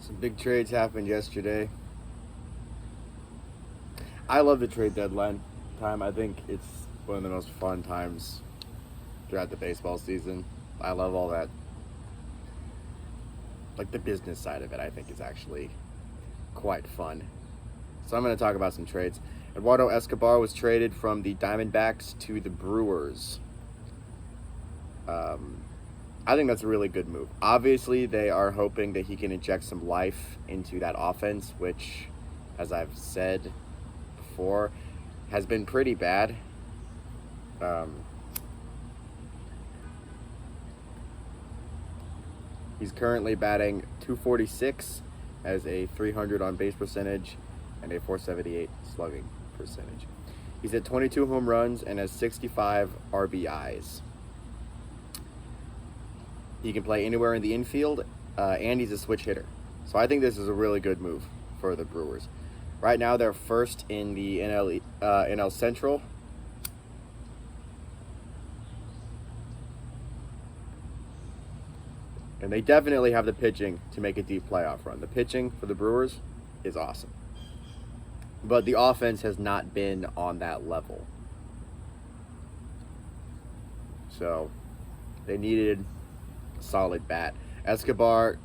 Some big trades happened yesterday. I love the trade deadline time. I think it's one of the most fun times throughout the baseball season. I love all that. Like the business side of it, I think is actually quite fun. So I'm going to talk about some trades. Eduardo Escobar was traded from the Diamondbacks to the Brewers. I think that's a really good move. Obviously, they are hoping that he can inject some life into that offense, which, as I've said before, has been pretty bad. He's currently batting .246, has a .300 on base percentage, and a .478 slugging percentage. He's at 22 home runs and has 65 RBIs. He can play anywhere in the infield, and he's a switch hitter. So I think this is a really good move for the Brewers. Right now, they're first in the NL Central. And they definitely have the pitching to make a deep playoff run. The pitching for the Brewers is awesome. But the offense has not been on that level. So they needed a solid bat. Escobar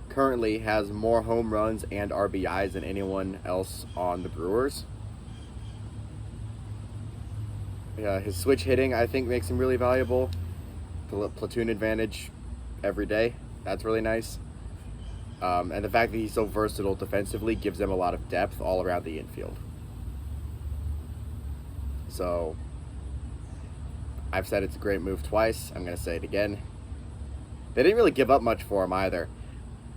currently has more home runs and RBIs than anyone else on the Brewers. His switch hitting, I think, makes him really valuable. Platoon advantage every day. That's really nice. And the fact that he's so versatile defensively gives them a lot of depth all around the infield. So I've said it's a great move twice. I'm going to say it again. They didn't really give up much for him either.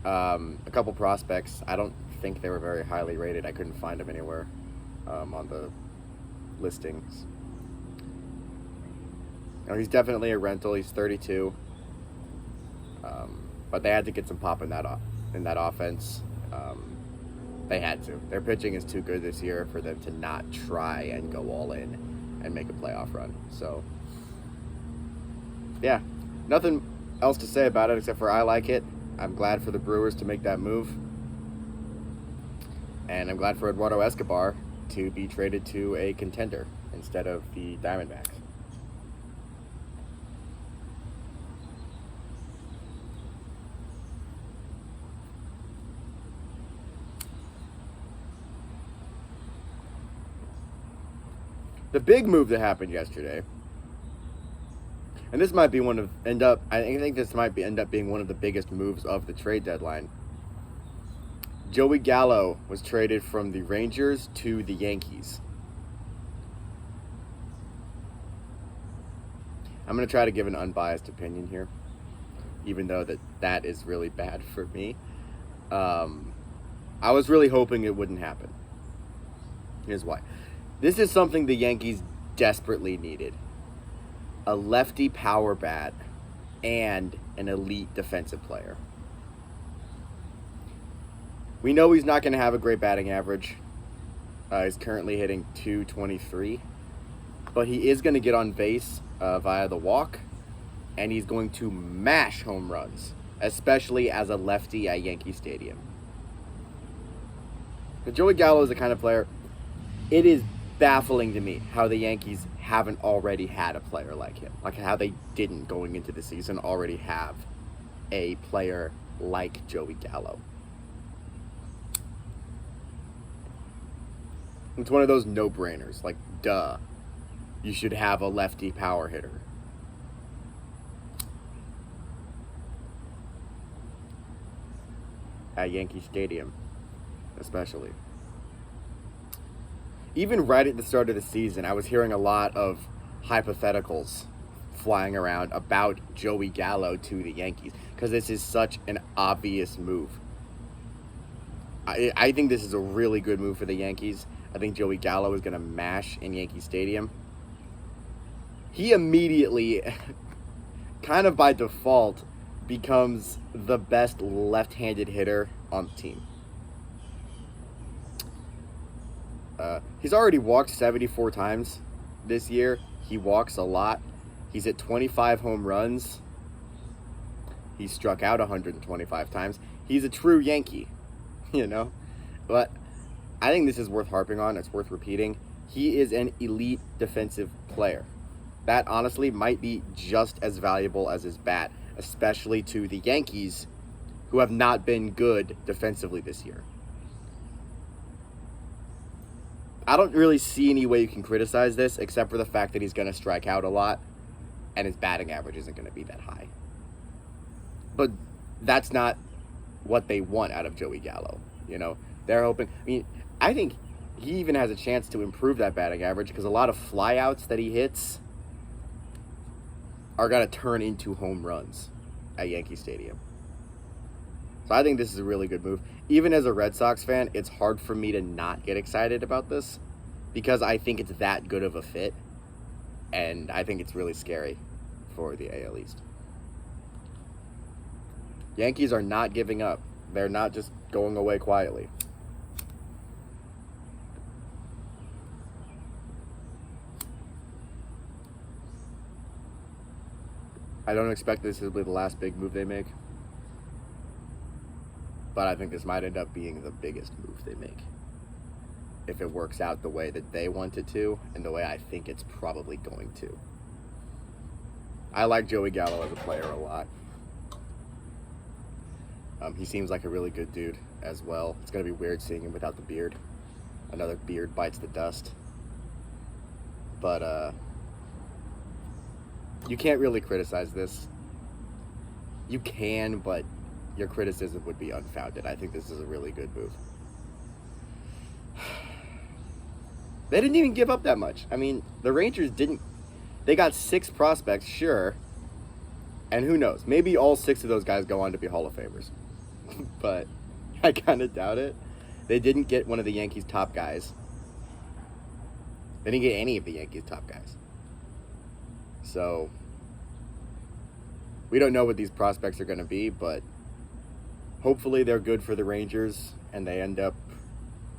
A couple prospects. I don't think they were very highly rated. I couldn't find them anywhere on the listings. He's definitely a rental. He's 32. But they had to get some pop in that offense. They had to. Their pitching is too good this year for them to not try and go all in and make a playoff run. So, yeah, nothing else to say about it except for I like it. I'm glad for the Brewers to make that move. And I'm glad for Eduardo Escobar to be traded to a contender instead of the Diamondbacks. The big move that happened yesterday, and this might be end up being one of the biggest moves of the trade deadline. Joey Gallo was traded from the Rangers to the Yankees. I'm going to try to give an unbiased opinion here, even though that is really bad for me. I was really hoping it wouldn't happen. Here's why. This is something the Yankees desperately needed. A lefty power bat and an elite defensive player. We know he's not going to have a great batting average. He's currently hitting .223. But he is going to get on base via the walk. And he's going to mash home runs, especially as a lefty at Yankee Stadium. But Joey Gallo is the kind of player, it is baffling to me how the Yankees haven't already had a player like him. Like how they didn't, going into the season, already have a player like Joey Gallo. It's one of those no-brainers. Like, duh. You should have a lefty power hitter. At Yankee Stadium, especially. Even right at the start of the season, I was hearing a lot of hypotheticals flying around about Joey Gallo to the Yankees because this is such an obvious move. I think this is a really good move for the Yankees. I think Joey Gallo is going to mash in Yankee Stadium. He immediately, kind of by default, becomes the best left-handed hitter on the team. He's already walked 74 times this year. He walks a lot. He's at 25 home runs. He struck out 125 times. He's a true Yankee, you know? But I think this is worth harping on. It's worth repeating. He is an elite defensive player. That honestly might be just as valuable as his bat, especially to the Yankees, who have not been good defensively this year. I don't really see any way you can criticize this except for the fact that he's going to strike out a lot and his batting average isn't going to be that high. But that's not what they want out of Joey Gallo. You know, they're hoping. I mean, I think he even has a chance to improve that batting average because a lot of flyouts that he hits are going to turn into home runs at Yankee Stadium. So I think this is a really good move. Even as a Red Sox fan, it's hard for me to not get excited about this because I think it's that good of a fit. And I think it's really scary for the AL East. Yankees are not giving up. They're not just going away quietly. I don't expect this to be the last big move they make. But I think this might end up being the biggest move they make. If it works out the way that they want it to, and the way I think it's probably going to. I like Joey Gallo as a player a lot. He seems like a really good dude as well. It's going to be weird seeing him without the beard. Another beard bites the dust. But, you can't really criticize this. You can, but your criticism would be unfounded. I think this is a really good move. They didn't even give up that much. I mean, the Rangers didn't. They got 6 prospects, sure. And who knows? Maybe all 6 of those guys go on to be Hall of Famers. But I kind of doubt it. They didn't get one of the Yankees' top guys. They didn't get any of the Yankees' top guys. So we don't know what these prospects are going to be, but hopefully they're good for the Rangers and they end up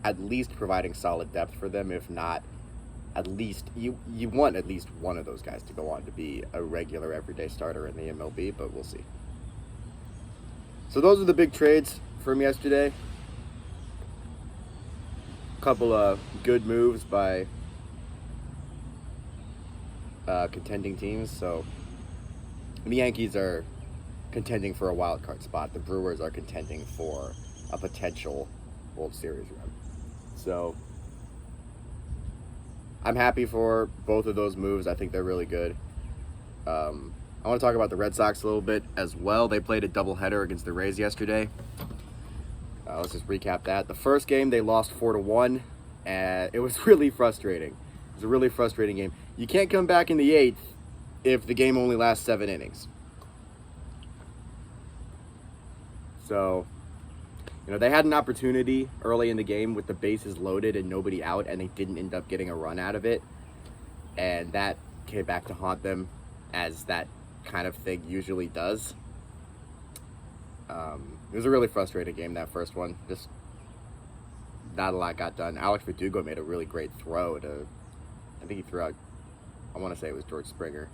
at least providing solid depth for them. If not, at least you want at least one of those guys to go on to be a regular everyday starter in the MLB, but we'll see. So those are the big trades from yesterday. A couple of good moves by contending teams. So the Yankees are contending for a wild card spot. The Brewers are contending for a potential World Series run. So I'm happy for both of those moves. I think they're really good. I want to talk about the Red Sox a little bit as well. They played a doubleheader against the Rays yesterday. Let's just recap that. The first game, they lost 4-1, and it was really frustrating. It was a really frustrating game. You can't come back in the 8th if the game only lasts 7 innings. So, you know, they had an opportunity early in the game with the bases loaded and nobody out, and they didn't end up getting a run out of it. And that came back to haunt them, as that kind of thing usually does. It was a really frustrating game, that first one. Just not a lot got done. Alex Verdugo made a really great throw to, I think he threw out, I want to say it was George Springer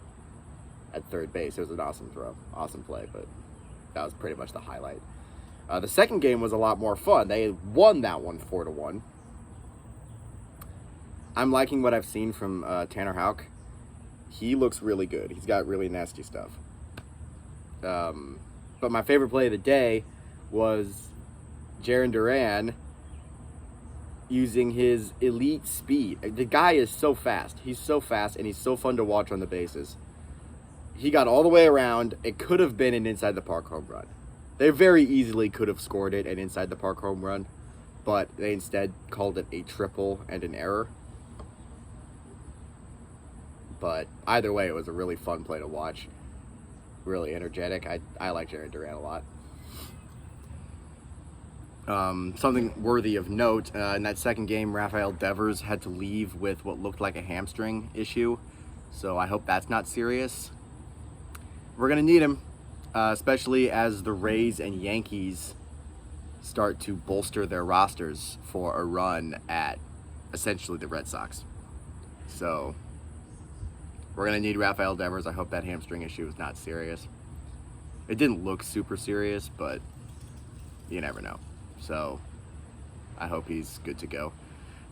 at third base. It was an awesome throw, awesome play, but that was pretty much the highlight. The second game was a lot more fun. They won that one 4-1. I'm liking what I've seen from Tanner Houck. He looks really good. He's got really nasty stuff. But my favorite play of the day was Jarren Duran using his elite speed. The guy is so fast. He's so fast, and he's so fun to watch on the bases. He got all the way around. It could have been an inside-the-park home run. They very easily could have scored it an inside-the-park home run, but they instead called it a triple and an error. But either way, it was a really fun play to watch. Really energetic. I like Jarren Duran a lot. Something worthy of note, in that second game, Rafael Devers had to leave with what looked like a hamstring issue. So I hope that's not serious. We're going to need him, especially as the Rays and Yankees start to bolster their rosters for a run at essentially the Red Sox. So we're going to need Rafael Devers. I hope that hamstring issue is not serious. It didn't look super serious, but you never know. So I hope he's good to go.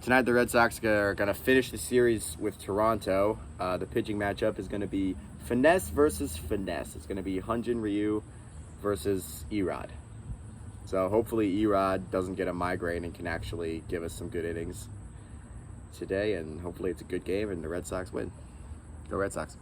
Tonight, the Red Sox are going to finish the series with Toronto. The pitching matchup is going to be finesse versus finesse. It's going to be Hyun-Jin Ryu versus Erod. So hopefully Erod doesn't get a migraine and can actually give us some good innings today. And hopefully it's a good game and the Red Sox win. Go Red Sox.